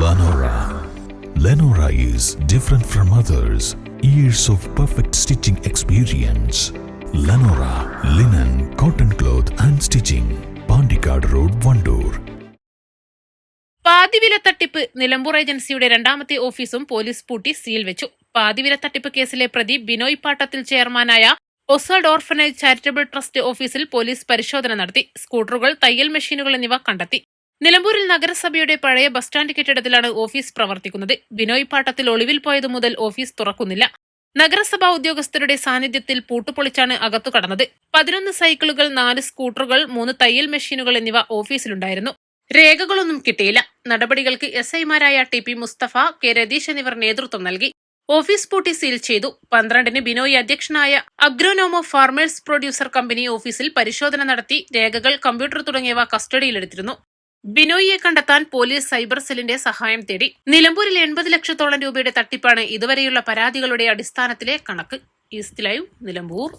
Lenora. Lenora is different from others. Years of perfect stitching experience. Lenora, linen, cotton cloth and stitching. Pandikad Road, Vandoor. പാതിവില തട്ടിപ്പ് നിലമ്പൂർ ഏജൻസിയുടെ രണ്ടാമത്തെ ഓഫീസും police പൂട്ടി seal വെച്ചു. പാതിവില തട്ടിപ്പ് കേസിലെ പ്രതി ബിനോയ് പാട്ടത്തിൽ ചെയർമാനായ ഒസാഡ് ഓർഫനേജ് ചാരിറ്റബിൾ ട്രസ്റ്റ് ഓഫീസിൽ പോലീസ് പരിശോധന നടത്തി. സ്കൂട്ടറുകൾ, തയ്യൽ മെഷീനുകൾ എന്നിവ കണ്ടെത്തി. നിലമ്പൂരിൽ നഗരസഭയുടെ പഴയ ബസ് സ്റ്റാൻഡ് കെട്ടിടത്തിലാണ് ഓഫീസ് പ്രവർത്തിക്കുന്നത്. ബിനോയ് പാട്ടത്തിൽ ഒളിവിൽ പോയതു മുതൽ ഓഫീസ് തുറക്കുന്നില്ല. നഗരസഭാ ഉദ്യോഗസ്ഥരുടെ സാന്നിധ്യത്തിൽ പൂട്ടുപൊളിച്ചാണ് അകത്തു കടന്നത്. 11 സൈക്കിളുകൾ, 4 സ്കൂട്ടറുകൾ, 3 തയ്യൽ മെഷീനുകൾ എന്നിവ ഓഫീസിലുണ്ടായിരുന്നു. രേഖകളൊന്നും കിട്ടിയില്ല. നടപടികൾക്ക് SI-മാരായ TP മുസ്തഫ, K രതീഷ് എന്നിവർ നേതൃത്വം നൽകി. ഓഫീസ് പൂട്ടി സീൽ ചെയ്തു. 12-ന് ബിനോയ് അധ്യക്ഷനായ അഗ്രോനോമോ ഫാർമേഴ്സ് പ്രൊഡ്യൂസർ കമ്പനി ഓഫീസിൽ പരിശോധന നടത്തി. രേഖകൾ, കമ്പ്യൂട്ടർ തുടങ്ങിയവ കസ്റ്റഡിയിലെടുത്തിരുന്നു. ബിനോയിയെ കണ്ടെത്താൻ പോലീസ് സൈബർ സെല്ലിന്റെ സഹായം തേടി. നിലമ്പൂരിൽ 80 ലക്ഷത്തോളം രൂപയുടെ തട്ടിപ്പാണ് ഇതുവരെയുള്ള പരാതികളുടെ അടിസ്ഥാനത്തിലെ കണക്ക്. East live, Nilambur.